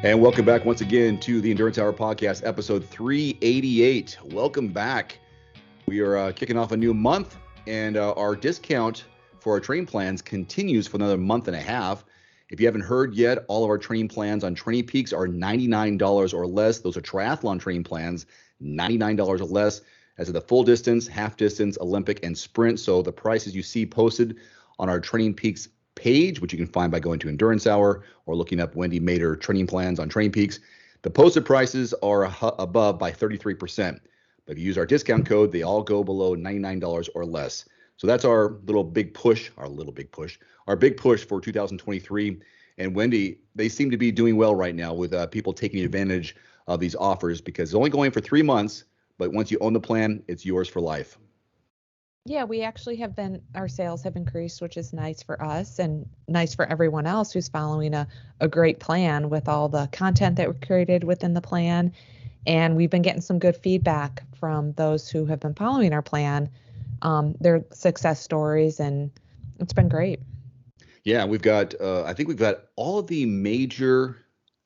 And welcome back once again to the Endurance Hour Podcast, episode 388. Welcome back. We are kicking off a new month, and our discount for our training plans continues for another month and a half. If you haven't heard yet, all of our training plans on Training Peaks are $99 or less. Those are triathlon training plans, $99 or less. As of the full distance, half distance, Olympic, and sprint. So the prices you see posted on our Training Peaks page, which you can find by going to Endurance Hour or looking up Wendy Mader training plans on Training Peaks. The posted prices are above by 33%. But if you use our discount code, they all go below $99 or less. So that's our big push for 2023. And Wendy, they seem to be doing well right now with people taking advantage of these offers because it's only going for 3 months. But once you own the plan, it's yours for life. Yeah, we actually our sales have increased, which is nice for us and nice for everyone else who's following a great plan with all the content that we created within the plan. And we've been getting some good feedback from those who have been following our plan, their success stories, and it's been great. Yeah, we've got, I think we've got all of the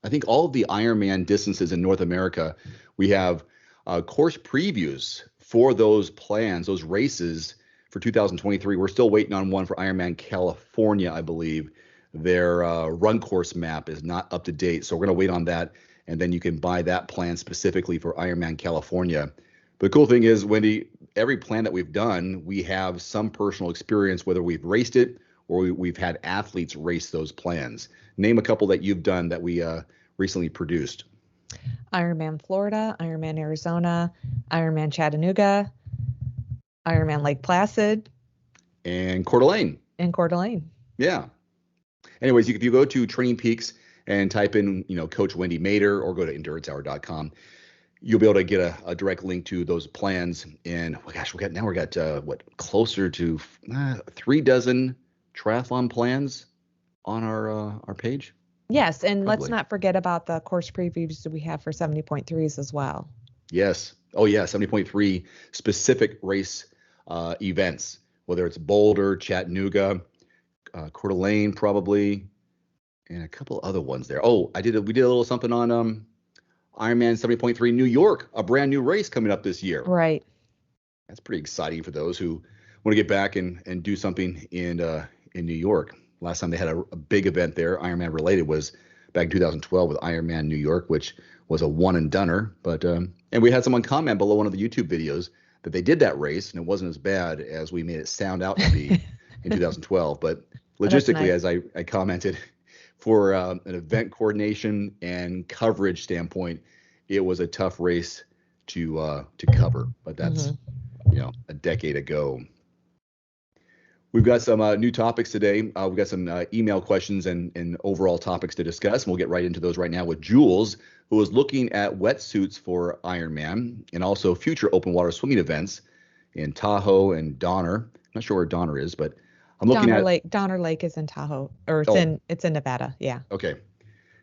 Ironman distances in North America. We have course previews for those plans, those races for 2023. We're still waiting on one for Ironman California, I believe. Their run course map is not up to date, so we're going to wait on that, and then you can buy that plan specifically for Ironman California. But the cool thing is, Wendy, every plan that we've done, we have some personal experience, whether we've raced it or we've had athletes race those plans. Name a couple that you've done that we recently produced. Ironman Florida, Ironman Arizona, Ironman Chattanooga, Ironman Lake Placid, and Coeur d'Alene. Yeah. Anyways, if you go to Training Peaks and type in, Coach Wendy Mader, or go to endurancehour.com, you'll be able to get a direct link to those plans. And we got closer to 3 dozen triathlon plans on our page. Yes, and Let's not forget about the course previews that we have for 70.3s as well. Yes. Oh, yeah, 70.3 specific race events, whether it's Boulder, Chattanooga, Coeur d'Alene probably, and a couple other ones there. Oh, we did a little something on Ironman 70.3 New York, a brand new race coming up this year. Right. That's pretty exciting for those who want to get back and do something in New York. Last time they had a big event there, Ironman related, was back in 2012 with Ironman New York, which was a one and doneer. But and we had someone comment below one of the YouTube videos that they did that race and it wasn't as bad as we made it sound out to be in 2012. But logistically, nice. As I commented, for an event coordination and coverage standpoint, it was a tough race to cover. But that's a decade ago. We've got some new topics today. We've got some email questions and overall topics to discuss. And we'll get right into those right now with Jules, who is looking at wetsuits for Ironman and also future open water swimming events in Tahoe and Donner. I'm not sure where Donner is, but I'm looking Donner Lake is in Tahoe, or it's in Nevada. Yeah. Okay.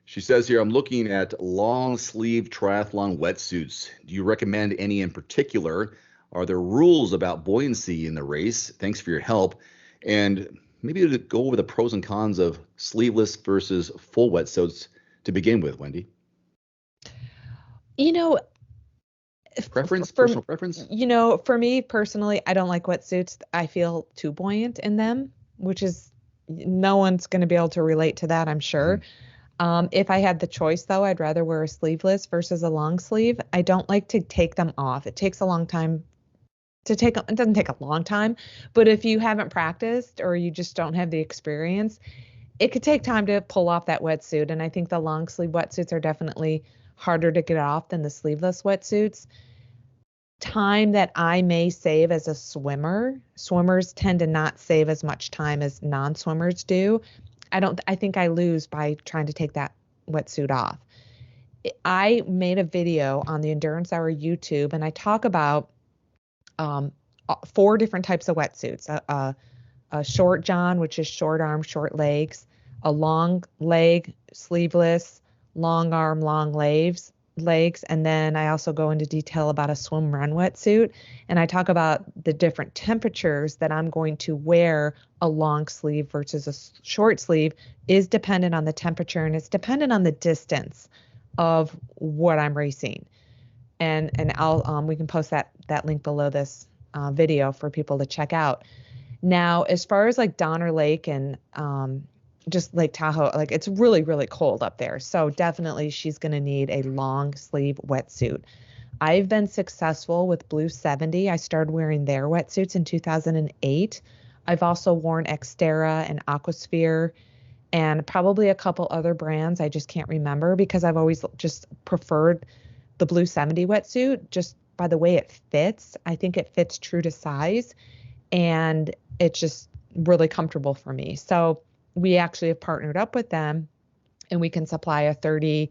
She says here, I'm looking at long sleeve triathlon wetsuits. Do you recommend any in particular? Are there rules about buoyancy in the race? Thanks for your help. And maybe to go over the pros and cons of sleeveless versus full wetsuits to begin with, Wendy. Personal preference? For me personally, I don't like wetsuits. I feel too buoyant in them, which is no one's going to be able to relate to that, I'm sure. If I had the choice, though, I'd rather wear a sleeveless versus a long sleeve. I don't like to take them off. It takes a long time. It doesn't take a long time, but if you haven't practiced or you just don't have the experience, it could take time to pull off that wetsuit. And I think the long sleeve wetsuits are definitely harder to get off than the sleeveless wetsuits. Time that I may save as a swimmer, swimmers tend to not save as much time as non-swimmers do. I think I lose by trying to take that wetsuit off. I made a video on the Endurance Hour YouTube, and I talk about 4 different types of wetsuits, a short john, which is short arm, short legs, a long leg, sleeveless, long arm, long legs, legs, and then I also go into detail about a swim run wetsuit, and I talk about the different temperatures that I'm going to wear a long sleeve versus a short sleeve is dependent on the temperature, and it's dependent on the distance of what I'm racing. And I'll we can post that link below this video for people to check out. Now, as far as like Donner Lake and just Lake Tahoe, like it's really, really cold up there. So definitely she's going to need a long sleeve wetsuit. I've been successful with Blue 70. I started wearing their wetsuits in 2008. I've also worn Xterra and Aquasphere and probably a couple other brands. I just can't remember because I've always just preferred the Blue 70 wetsuit just by the way it fits. I think it fits true to size and it's just really comfortable for me. So we actually have partnered up with them and we can supply a 30%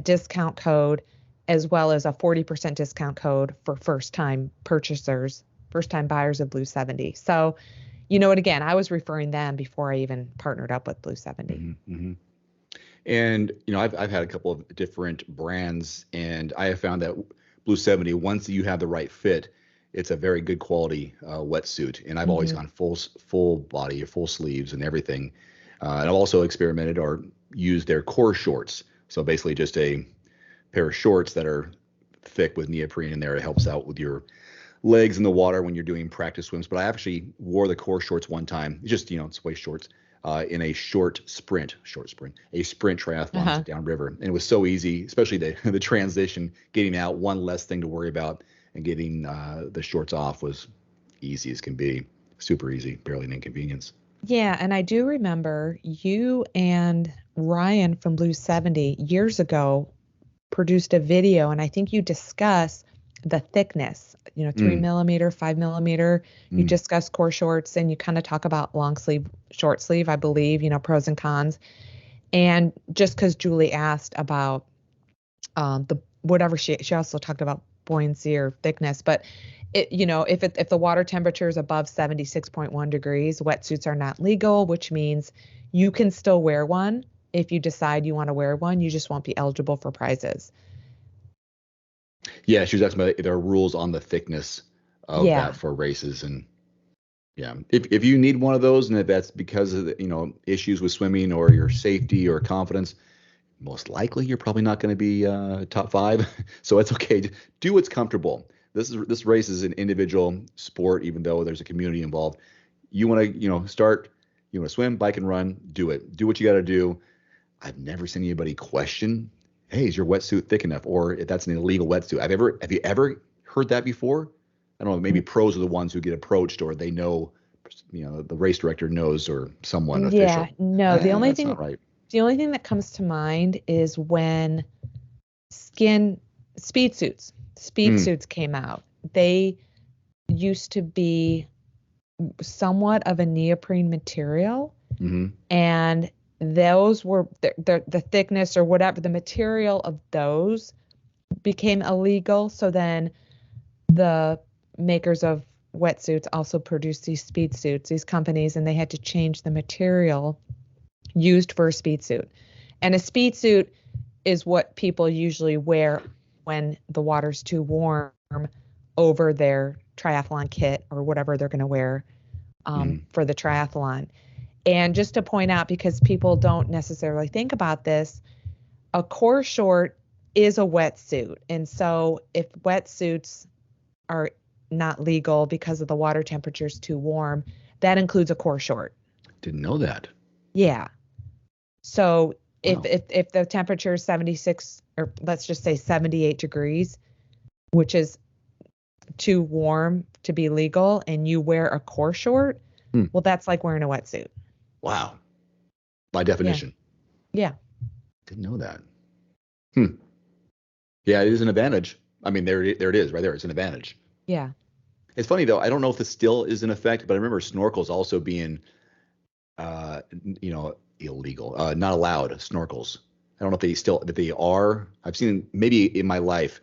discount code as well as a 40% discount code for first time purchasers, first time buyers of Blue 70. So, you know what, again, I was referring them before I even partnered up with Blue 70. Mm-hmm, mm-hmm. And, I've had a couple of different brands and I have found that Blue 70, once you have the right fit, it's a very good quality wetsuit. And I've always gone full body, full sleeves and everything. And I've also experimented or used their core shorts. So basically just a pair of shorts that are thick with neoprene in there. It helps out with your legs in the water when you're doing practice swims. But I actually wore the core shorts one time, just, it's waist shorts, in a a sprint triathlon downriver. And it was so easy, especially the transition, getting out, one less thing to worry about, and getting the shorts off was easy as can be. Super easy, barely an inconvenience. Yeah, and I do remember you and Ryan from Blue 70 years ago produced a video, and I think you discuss the thickness, 3 millimeter, 5 millimeter. You discuss core shorts and you kind of talk about long sleeve, short sleeve, I believe, pros and cons. And just because Julie asked about the whatever she also talked about buoyancy or thickness, but if the water temperature is above 76.1 degrees, wetsuits are not legal, which means you can still wear one. If you decide you want to wear one, you just won't be eligible for prizes. Yeah, she was asking about there are rules on the thickness of that for races. And yeah, if you need one of those and if that's because of the, issues with swimming or your safety or confidence, most likely you're probably not going to be top 5. So it's okay. Do what's comfortable. This race is an individual sport, even though there's a community involved. You want to, start, you want to swim, bike and run, do it. Do what you got to do. I've never seen anybody question, hey, is your wetsuit thick enough? Or if that's an illegal wetsuit. Have you ever heard that before? I don't know, maybe pros are the ones who get approached or they know, the race director knows or someone official. Yeah, no, the only that's thing not right. the only thing that comes to mind is when speed suits came out. They used to be somewhat of a neoprene material, and those were the thickness or whatever the material of those became illegal. So then the makers of wetsuits also produced these speed suits, these companies, and they had to change the material used for a speed suit. And a speed suit is what people usually wear when the water's too warm over their triathlon kit or whatever they're going to wear for the triathlon. And just to point out, because people don't necessarily think about this, a core short is a wetsuit. And so if wetsuits are not legal because of the water temperature's too warm, that includes a core short. Didn't know that. Yeah. So if the temperature is 76 or let's just say 78 degrees, which is too warm to be legal, and you wear a core short, well, that's like wearing a wetsuit. Wow. By definition. Yeah. Didn't know that. Yeah, it is an advantage. I mean, there it is right there. It's an advantage. Yeah. It's funny though. I don't know if this still is in effect, but I remember snorkels also being, illegal, not allowed snorkels. I don't know if they are. I've seen maybe in my life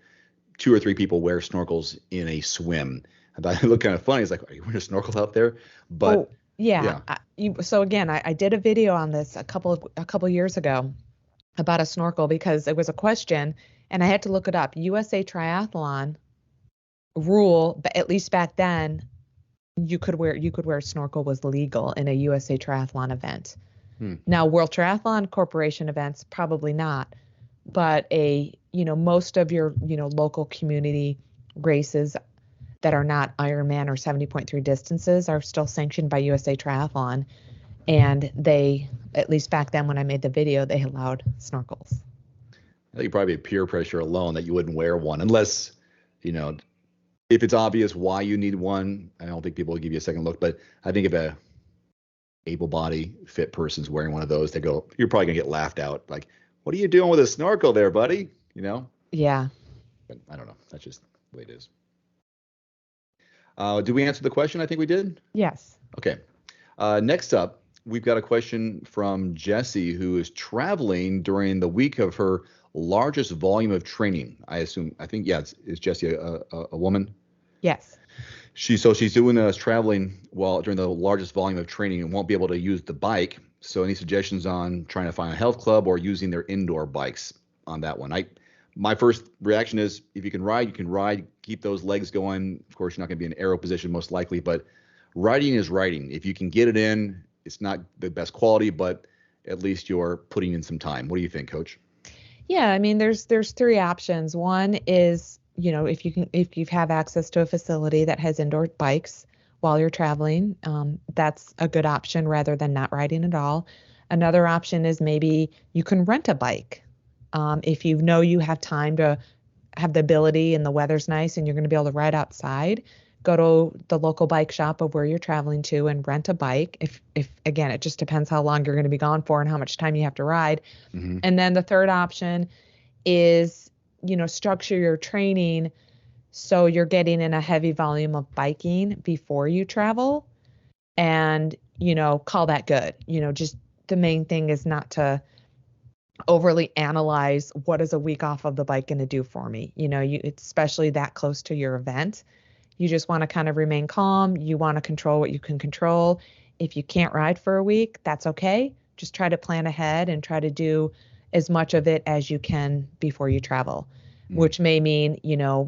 2 or 3 people wear snorkels in a swim. I thought it looked kind of funny. It's like, are you wearing a snorkel out there? But yeah. So again, I did a video on this a couple years ago, about a snorkel because it was a question and I had to look it up. USA Triathlon rule, but at least back then, you could wear a snorkel was legal in a USA Triathlon event. Hmm. Now, World Triathlon Corporation events, probably not, but most of your, local community races that are not Ironman or 70.3 distances are still sanctioned by USA Triathlon. And they, at least back then when I made the video, they allowed snorkels. I think probably peer pressure alone that you wouldn't wear one unless, you know, if it's obvious why you need one. I don't think people will give you a second look, but I think if a able-bodied, fit person's wearing one of those, they go, you're probably gonna get laughed out. Like, what are you doing with a snorkel there, buddy? You know? Yeah. But I don't know. That's just the way it is. Did we answer the question? I think we did. Yes. Okay. Next up, we've got a question from Jessie, who is traveling during the week of her largest volume of training. I think, yeah, is Jessie a woman? Yes. She's doing traveling during the largest volume of training and won't be able to use the bike. So any suggestions on trying to find a health club or using their indoor bikes on that one? My first reaction is if you can ride, you can ride, keep those legs going. Of course, you're not going to be in aero position most likely, but riding is riding. If you can get it in, it's not the best quality, but at least you're putting in some time. What do you think, Coach? Yeah, I mean, there's three options. One is, if you have access to a facility that has indoor bikes while you're traveling, that's a good option rather than not riding at all. Another option is maybe you can rent a bike. If you know you have time to have the ability and the weather's nice and you're going to be able to ride outside, go to the local bike shop of where you're traveling to and rent a bike. If again, it just depends how long you're going to be gone for and how much time you have to ride. Mm-hmm. And then the third option is, structure your training so you're getting in a heavy volume of biking before you travel and, call that good. Just the main thing is not to overly analyze what is a week off of the bike going to do for me. It's especially that close to your event. You just want to kind of remain calm. You want to control what you can control. If you can't ride for a week, that's okay. Just try to plan ahead and try to do as much of it as you can before you travel, which may mean,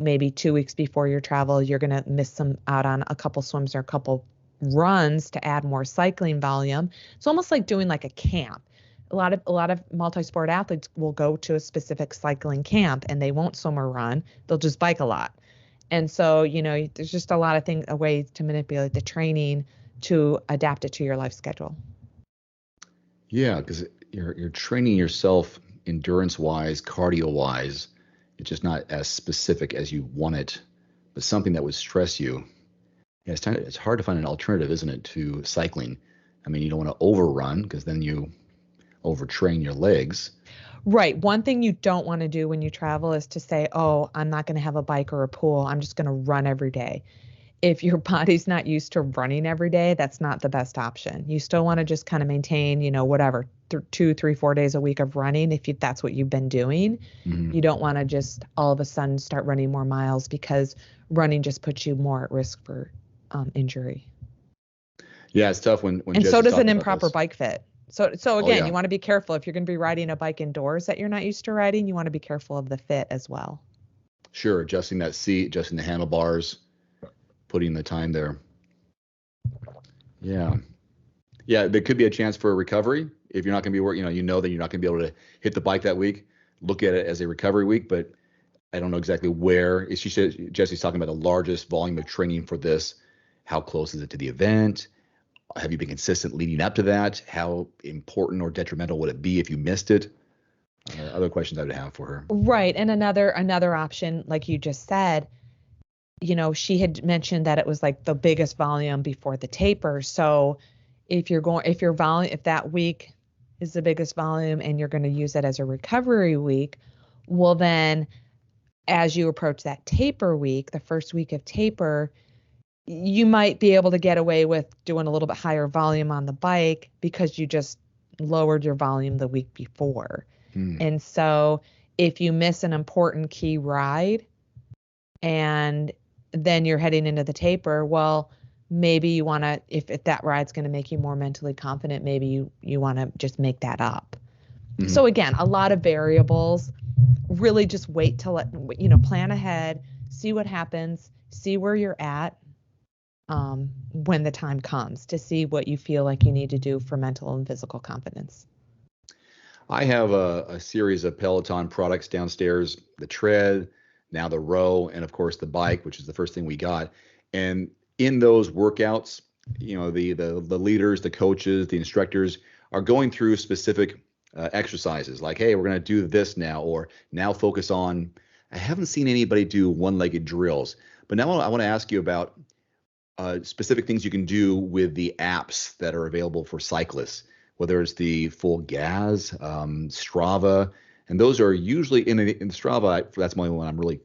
maybe 2 weeks before your travel, you're going to miss out on a couple swims or a couple runs to add more cycling volume. It's almost like doing like a camp. A lot of multi-sport athletes will go to a specific cycling camp and they won't swim or run. They'll just bike a lot. And so, there's just a lot of ways to manipulate the training to adapt it to your life schedule. Yeah, because you're training yourself endurance-wise, cardio-wise. It's just not as specific as you want it, but something that would stress you. Yeah, it's hard to find an alternative, isn't it, to cycling? I mean, you don't want to overrun because then you overtrain your legs. Right. One thing you don't want to do when you travel is to say, oh, I'm not going to have a bike or a pool. I'm just going to run every day. If your body's not used to running every day, that's not the best option. You still want to just kind of maintain, whatever, 2, 3, 4 days a week of running if that's what you've been doing. Mm-hmm. You don't want to just all of a sudden start running more miles because running just puts you more at risk for injury. Yeah, it's tough when and so does an improper bike fit. So again, yeah. You want to be careful if you're going to be riding a bike indoors that you're not used to riding. You want to be careful of the fit as well. Sure, adjusting that seat, adjusting the handlebars, putting the time there. Yeah, there could be a chance for a recovery if you're not going to be working. That you're not going to be able to hit the bike that week. Look at it as a recovery week, but I don't know exactly where. Jesse's talking about the largest volume of training for this. How close is it to the event? Have you been consistent leading up to that? How important or detrimental would it be if you missed it? Other questions I would have for her. Right. And another option, like you just said, she had mentioned that it was like the biggest volume before the taper. So if that week is the biggest volume and you're going to use it as a recovery week, well then as you approach that taper week, the first week of taper, you might be able to get away with doing a little bit higher volume on the bike because you just lowered your volume the week before. And so if you miss an important key ride and then you're heading into the taper, well, maybe you want to, if that ride's going to make you more mentally confident, maybe you want to just make that up. So again, a lot of variables. Really just wait till plan ahead, see what happens, see where you're at when the time comes to see what you feel like you need to do for mental and physical confidence. I have a series of Peloton products downstairs, the tread, now the row, and of course the bike, which is the first thing we got. And in those workouts, the leaders, the coaches, the instructors are going through specific exercises like, hey, we're going to do this now, or now focus on, I haven't seen anybody do one-legged drills, but now I want to ask you about specific things you can do with the apps that are available for cyclists, whether it's the Full Gas, Strava, and those are usually in Strava. That's my only one I'm really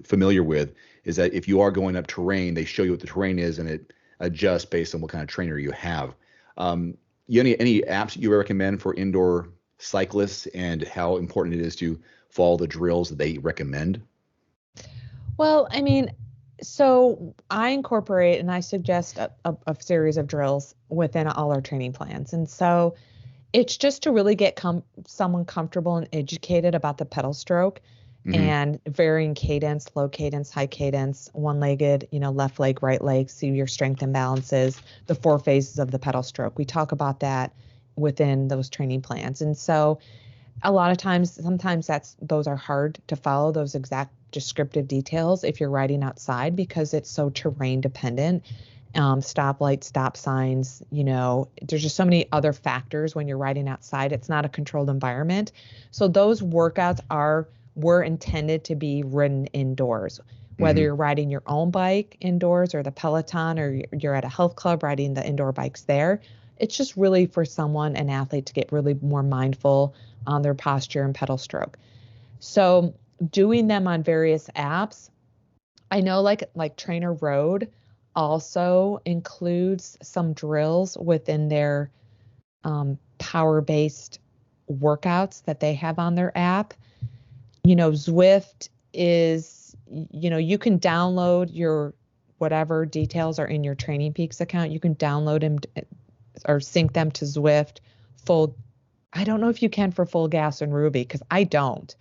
familiar with. Is that if you are going up terrain, they show you what the terrain is, and it adjusts based on what kind of trainer you have. Any apps you recommend for indoor cyclists, and how important it is to follow the drills that they recommend? Well, I mean, so I incorporate and I suggest a series of drills within all our training plans. And so it's just to really get someone comfortable and educated about the pedal stroke and varying cadence, low cadence, high cadence, one-legged, left leg, right leg, see your strength imbalances, the 4 phases of the pedal stroke. We talk about that within those training plans. And so a lot of times, sometimes those are hard to follow, those exact descriptive details if you're riding outside, because it's so terrain dependent. Stoplights, stop signs, there's just so many other factors when you're riding outside. It's not a controlled environment. So those workouts were intended to be ridden indoors, whether you're riding your own bike indoors or the Peloton, or you're at a health club riding the indoor bikes there. It's just really for an athlete to get really more mindful on their posture and pedal stroke. So doing them on various apps, I know like Trainer Road also includes some drills within their power-based workouts that they have on their app. Zwift is, you can download your whatever details are in your Training Peaks account. You can download them or sync them to Zwift. I don't know if you can for Full Gas and Ruby, because I don't.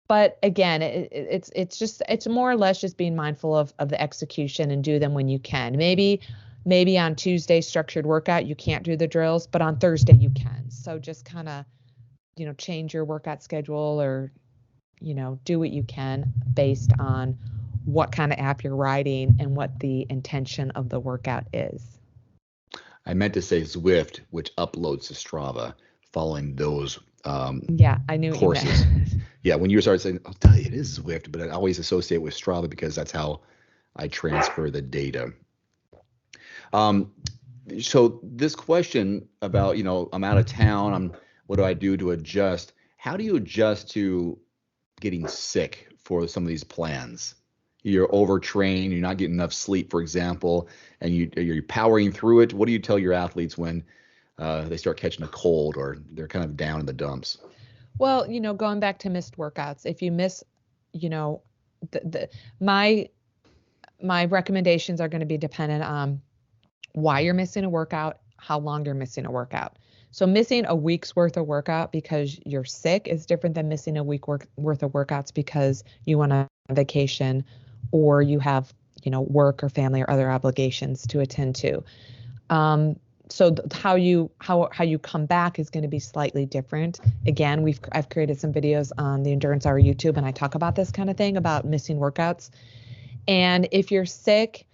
But again, it's more or less just being mindful of the execution and do them when you can. Maybe on Tuesday structured workout, you can't do the drills, but on Thursday you can. So just kind of, change your workout schedule, or, do what you can based on what kind of app you're riding and what the intention of the workout is. I meant to say Zwift, which uploads to Strava, following those yeah, I knew courses. What you meant. Yeah, when you started saying, "Oh, it is Zwift," but I always associate with Strava because that's how I transfer the data. So this question about, I'm out of town, what do I do to adjust? How do you adjust to getting sick for some of these plans? You're overtrained, you're not getting enough sleep, for example, and you're powering through it. What do you tell your athletes when they start catching a cold or they're kind of down in the dumps? Well, going back to missed workouts, if you miss, my recommendations are going to be dependent on why you're missing a workout, how long you're missing a workout. So missing a week's worth of workout because you're sick is different than missing a week worth of workouts because you went on vacation or you have, work or family or other obligations to attend to. So how you come back is going to be slightly different. Again, I've created some videos on the Endurance Hour YouTube, and I talk about this kind of thing about missing workouts. And if you're sick,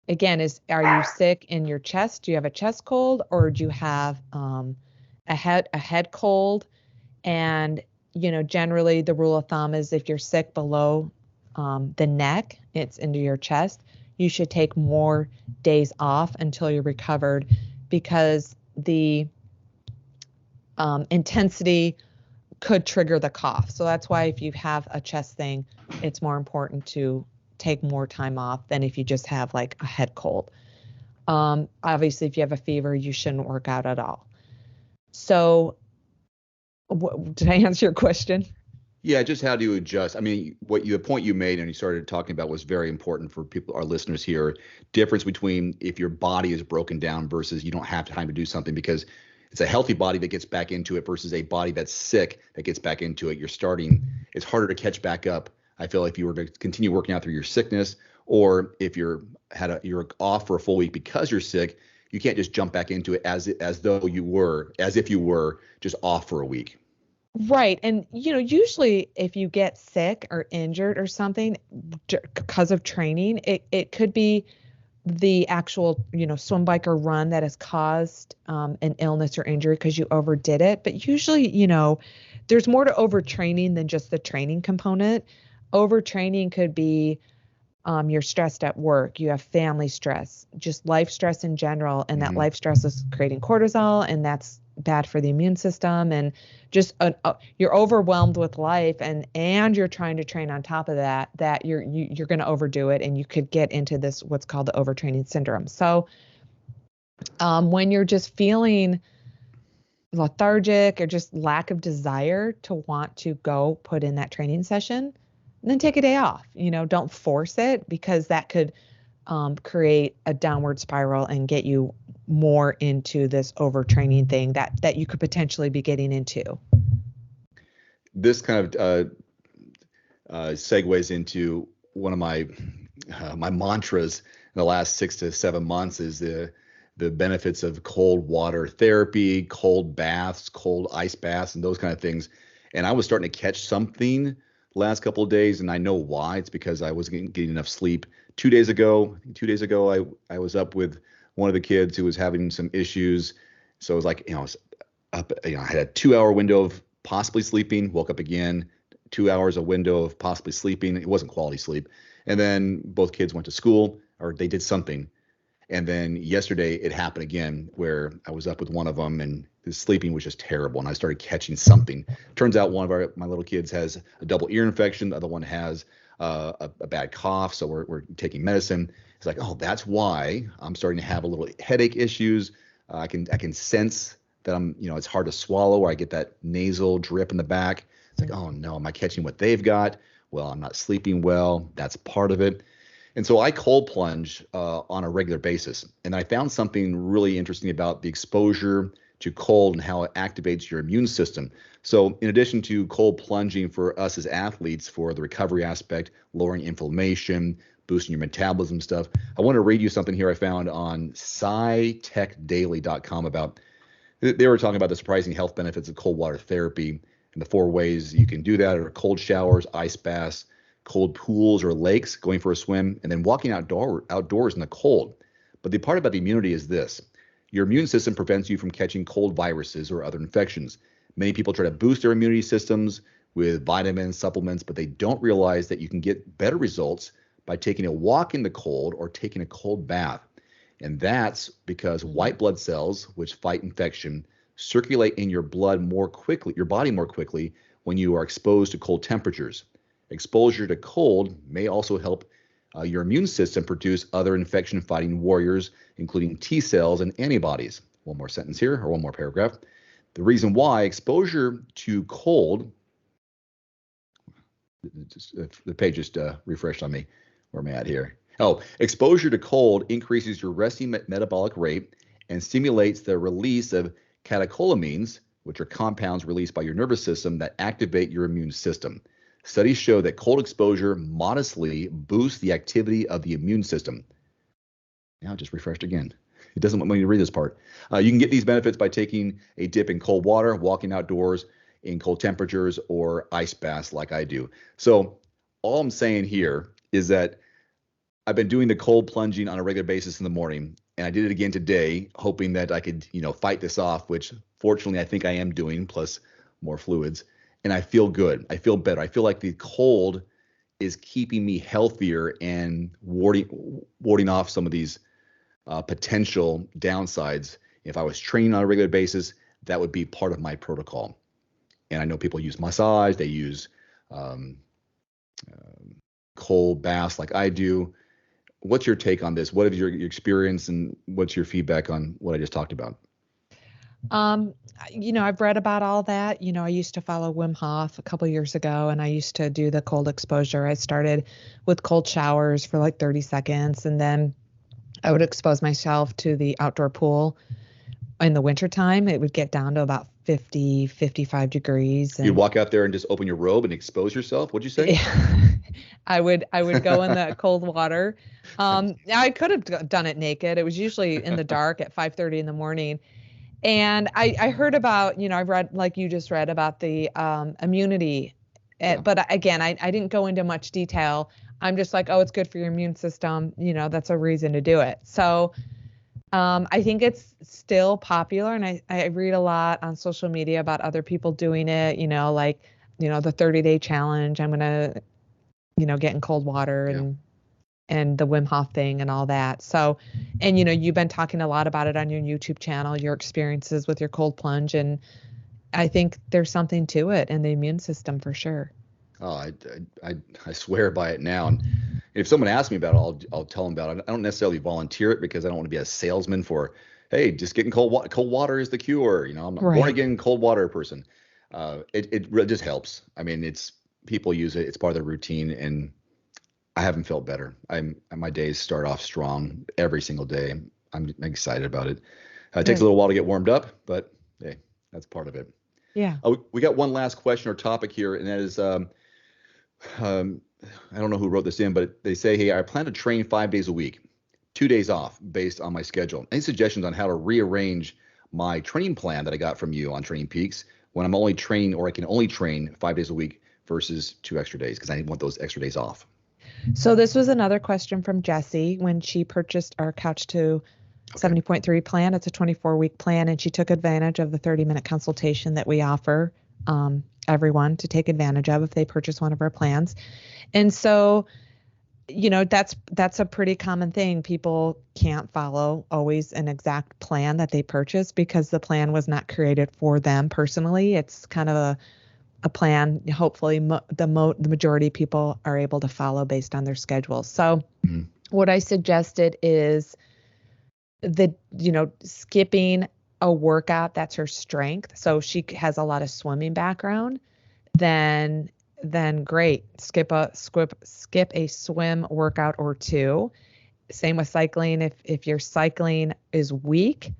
again, are you sick in your chest? Do you have a chest cold, or do you have a head cold? And generally the rule of thumb is if you're sick below the neck, it's into your chest, you should take more days off until you're recovered, because the intensity could trigger the cough. So that's why if you have a chest thing, it's more important to take more time off than if you just have like a head cold. Obviously, if you have a fever, you shouldn't work out at all. So did I answer your question? Yeah, just how do you adjust? I mean, the point you made and you started talking about was very important for people, our listeners here. Difference between if your body is broken down versus you don't have time to do something, because it's a healthy body that gets back into it versus a body that's sick that gets back into it. It's harder to catch back up. I feel if you were to continue working out through your sickness, or if you're off for a full week because you're sick, you can't just jump back into it as if you were just off for a week. Right. And, usually if you get sick or injured or something because of training, it could be the actual, swim, bike, or run that has caused an illness or injury because you overdid it. But usually, there's more to overtraining than just the training component. Overtraining could be you're stressed at work, you have family stress, just life stress in general. And that life stress is creating cortisol, and that's bad for the immune system. And just you're overwhelmed with life, and you're trying to train on top of that you're going to overdo it, and you could get into this what's called the overtraining syndrome. So when you're just feeling lethargic or just lack of desire to want to go put in that training session, then take a day off. Don't force it, because that could create a downward spiral and get you more into this overtraining thing that you could potentially be getting into. This kind of segues into one of my mantras in the last 6 to 7 months is the benefits of cold water therapy, cold baths, cold ice baths, and those kind of things. And I was starting to catch something last couple of days, and I know why. It's because I wasn't getting enough sleep. 2 days ago, I was up with one of the kids who was having some issues. So it was like, I was up, I had a 2-hour window of possibly sleeping, woke up again, 2 hours a window of possibly sleeping. It wasn't quality sleep. And then both kids went to school, or they did something. And then yesterday it happened again, where I was up with one of them and the sleeping was just terrible. And I started catching something. Turns out one of my little kids has a double ear infection. The other one has a bad cough. So we're taking medicine. It's like, oh, that's why I'm starting to have a little headache issues. I can sense that it's hard to swallow, or I get that nasal drip in the back. It's like, oh no, am I catching what they've got? Well, I'm not sleeping well. That's part of it. And so I cold plunge on a regular basis. And I found something really interesting about the exposure to cold and how it activates your immune system. So in addition to cold plunging for us as athletes for the recovery aspect, lowering inflammation, boosting your metabolism stuff, I want to read you something here I found on scitechdaily.com about, they were talking about the surprising health benefits of cold water therapy, and the 4 ways you can do that are cold showers, ice baths, cold pools or lakes, going for a swim, and then walking outdoors in the cold. But the part about the immunity is this. Your immune system prevents you from catching cold viruses or other infections. Many people try to boost their immunity systems with vitamins, supplements, but they don't realize that you can get better results by taking a walk in the cold or taking a cold bath. And that's because white blood cells, which fight infection, circulate in your body more quickly when you are exposed to cold temperatures. Exposure to cold may also help your immune system produce other infection-fighting warriors, including T cells and antibodies. One more sentence here, or one more paragraph. The reason why exposure to cold, the page just refreshed on me. Where am I at here? Oh, exposure to cold increases your resting metabolic rate and stimulates the release of catecholamines, which are compounds released by your nervous system that activate your immune system. Studies show that cold exposure modestly boosts the activity of the immune system. Now it just refreshed again. It doesn't want me to read this part. You can get these benefits by taking a dip in cold water, walking outdoors in cold temperatures, or ice baths like I do. So all I'm saying here is that I've been doing the cold plunging on a regular basis in the morning, and I did it again today, hoping that I could, fight this off, which fortunately I think I am doing, plus more fluids. And I feel good. I feel better. I feel like the cold is keeping me healthier and warding off some of these potential downsides. If I was training on a regular basis, that would be part of my protocol. And I know people use massage. They use cold baths like I do. What's your take on this? What is your experience, and what's your feedback on what I just talked about? I've read about all that. I used to follow Wim Hof a couple years ago, and I used to do the cold exposure. I started with cold showers for like 30 seconds, and then I would expose myself to the outdoor pool. in the wintertime, it would get down to about 50, 55 degrees. You'd And walk out there and just open your robe and expose yourself. What'd you say? I would go in the cold water. I could have done it naked. It was usually in the dark at 5:30 in the morning. And I heard about, I've read, like you just read about the immunity. Yeah. But again, I didn't go into much detail. I'm just like, oh, it's good for your immune system. That's a reason to do it. So I think it's still popular. And I read a lot on social media about other people doing it, like, the 30-day challenge. I'm going to, get in cold water Yeah. and the Wim Hof thing and all that. So, and you've been talking a lot about it on your YouTube channel, your experiences with your cold plunge. And I think there's something to it in the immune system for sure. Oh, I swear by it now. And if someone asks me about it, I'll tell them about it. I don't necessarily volunteer it because I don't want to be a salesman for, hey, just getting cold water is the cure. I'm a born Right. again cold water person. It really just helps. I mean, people use it. It's part of their routine, and I haven't felt better. My days start off strong every single day. I'm excited about it. It takes a little while to get warmed up, but hey, that's part of it. Yeah. We got one last question or topic here, and that is, I don't know who wrote this in, but they say, hey, I plan to train 5 days a week, 2 days off based on my schedule. Any suggestions on how to rearrange my training plan that I got from you on Training Peaks when I'm only training, or I can only train 5 days a week versus 2 extra days because I want those extra days off? So this was another question from Jessie when she purchased our Couch to 70.3 plan. It's a 24-week plan, and she took advantage of the 30-minute consultation that we offer everyone to take advantage of if they purchase one of our plans. And so, that's a pretty common thing. People can't follow always an exact plan that they purchase because the plan was not created for them personally. It's kind of a plan. Hopefully, the majority of people are able to follow based on their schedules. So, what I suggested is skipping a workout that's her strength. So she has a lot of swimming background. Then great. Skip a swim workout or two. Same with cycling. If your cycling is weak,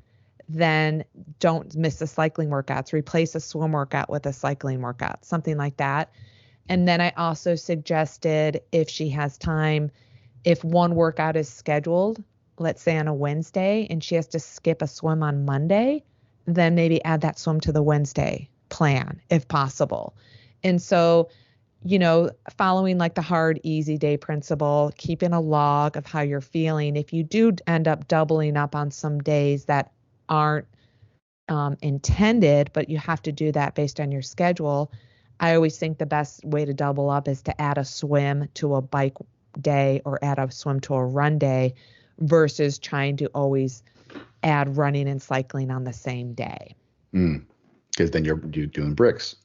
then don't miss the cycling workouts. Replace a swim workout with a cycling workout, something like that. And then I also suggested, if she has time, if one workout is scheduled, let's say on a Wednesday, and she has to skip a swim on Monday, then maybe add that swim to the Wednesday plan if possible. And so, following like the hard, easy day principle, keeping a log of how you're feeling. If you do end up doubling up on some days that aren't intended, but you have to do that based on your schedule, I always think the best way to double up is to add a swim to a bike day or add a swim to a run day versus trying to always add running and cycling on the same day. Because then you're doing bricks.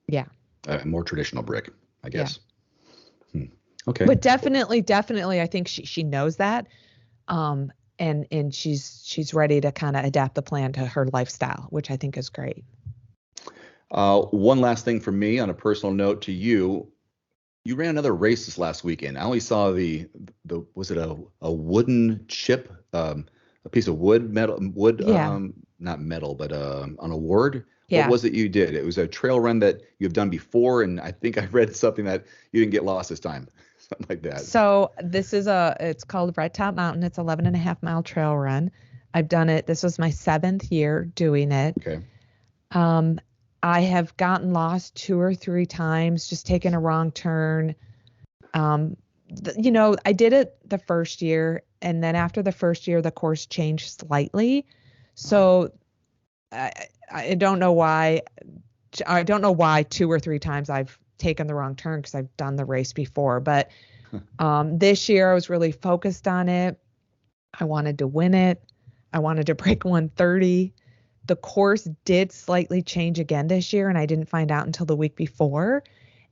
Yeah. A more traditional brick, I guess. Yeah. Okay. But definitely, I think she knows that. And she's ready to kind of adapt the plan to her lifestyle, which I think is great. One last thing for me on a personal note to you. You ran another race this last weekend. I only saw was it a wooden chip, a piece of wood, Yeah. Not metal, but an award. Yeah. What was it you did? It was a trail run that you've done before, and I think I read something that you didn't get lost this time, something like that. So this is it's called Red Top Mountain. It's 11.5-mile trail run. I've done it. This was my 7th year doing it. Okay. I have gotten lost 2 or 3 times, just taking a wrong turn. I did it the first year, and then after the first year, the course changed slightly. So I don't know why. I don't know why 2 or 3 times I've taken the wrong turn because I've done the race before. But this year I was really focused on it. I wanted to win it. I wanted to break 130. The course did slightly change again this year, and I didn't find out until the week before.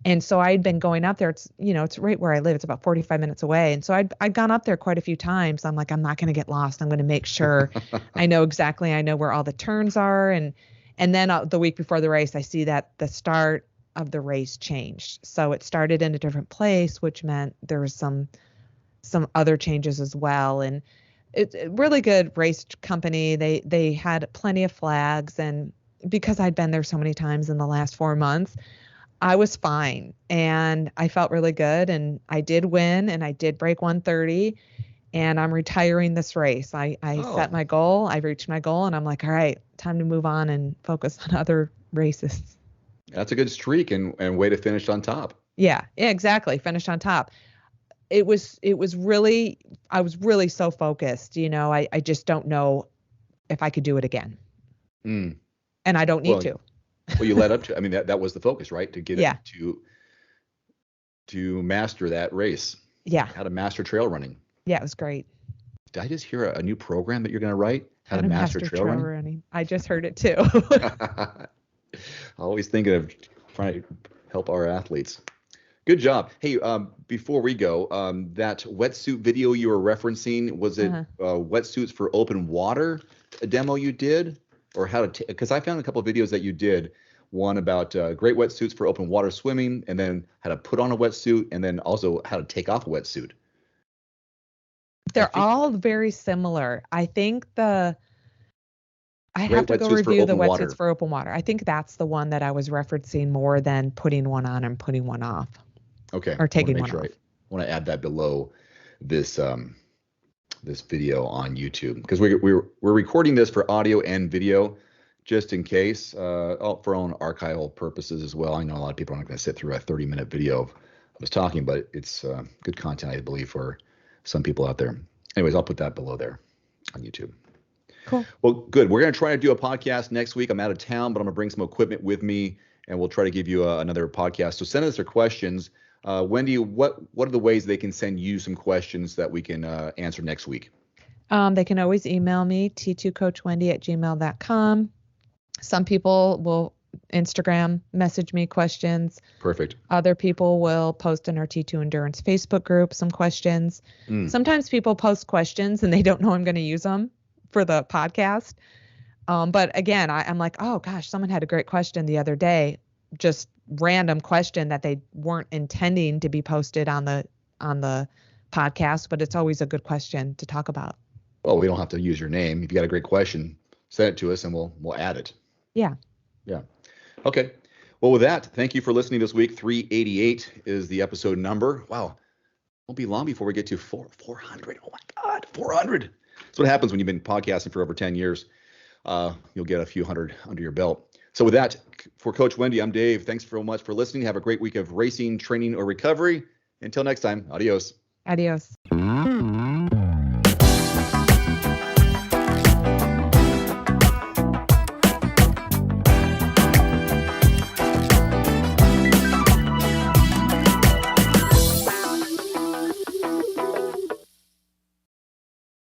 And so I'd been going up there. It's right where I live. It's about 45 minutes away. And so I'd gone up there quite a few times. I'm like, I'm not going to get lost. I'm going to make sure I know where all the turns are. And then the week before the race, I see that the start of the race changed. So it started in a different place, which meant there was some other changes as well. And It's a really good race company. They had plenty of flags, and because I'd been there so many times in the last 4 months, I was fine and I felt really good, and I did win and I did break 130, and I'm retiring this race. I set Oh, my goal, I reached my goal, and I'm like, all right, time to move on and focus on other races. that's a good streak and way to finish on top. Yeah, exactly. Finished on top. It was really, I was really so focused, I just don't know if I could do it again. Mm. And I don't need Well, to. well, you led up to. I mean, that was the focus, right? To get it Yeah. to master that race, Yeah. how to master trail running. Yeah, it was great. Did I just hear a new program that you're going to write? How How to to master master trail trail running? running. I just heard it too. Always thinking of trying to help our athletes. Good job. Hey, before we go, that wetsuit video you were referencing, was it Uh-huh. wetsuits for open water, a demo you did? Or how to, because I found a couple of videos that you did, one about great wetsuits for open water swimming, and then how to put on a wetsuit, and then also how to take off a wetsuit. I They're think all very similar. I'd have great to go wetsuits for review the open wetsuits water. for open water. I think that's the one that I was referencing more than putting one on and putting one off, Okay, or I want to taking make one sure I off. want to add that below this this video on YouTube, because we're recording this for audio and video, just in case, for own archival purposes as well. I know a lot of people aren't going to sit through a 30-minute video of us talking, but it's good content, I believe, for some people out there. Anyways, I'll put that below there on YouTube. Cool. Well, good. We're going to try to do a podcast next week. I'm out of town, but I'm going to bring some equipment with me, and we'll try to give you another podcast. So send us their questions. Wendy, what are the ways they can send you some questions that we can answer next week? They can always email me, t2coachwendy@gmail.com. Some people will Instagram message me questions. Perfect. Other people will post in our T2 Endurance Facebook group some questions. Mm. Sometimes people post questions and they don't know I'm going to use them for the podcast. But again, I'm like, oh gosh, someone had a great question the other day, just random question that they weren't intending to be posted on the podcast, but it's always a good question to talk about. Well, we don't have to use your name. If you got a great question, send it to us and we'll add it. Yeah. Yeah. Okay. Well, with that, thank you for listening this week. 388 is the episode number. Wow. Won't be long before we get to 400. Oh my God, 400. That's what happens when you've been podcasting for over 10 years. You'll get a few hundred under your belt. So with that, for Coach Wendy, I'm Dave. Thanks so much for listening. Have a great week of racing, training, or recovery. Until next time, adios. Adios.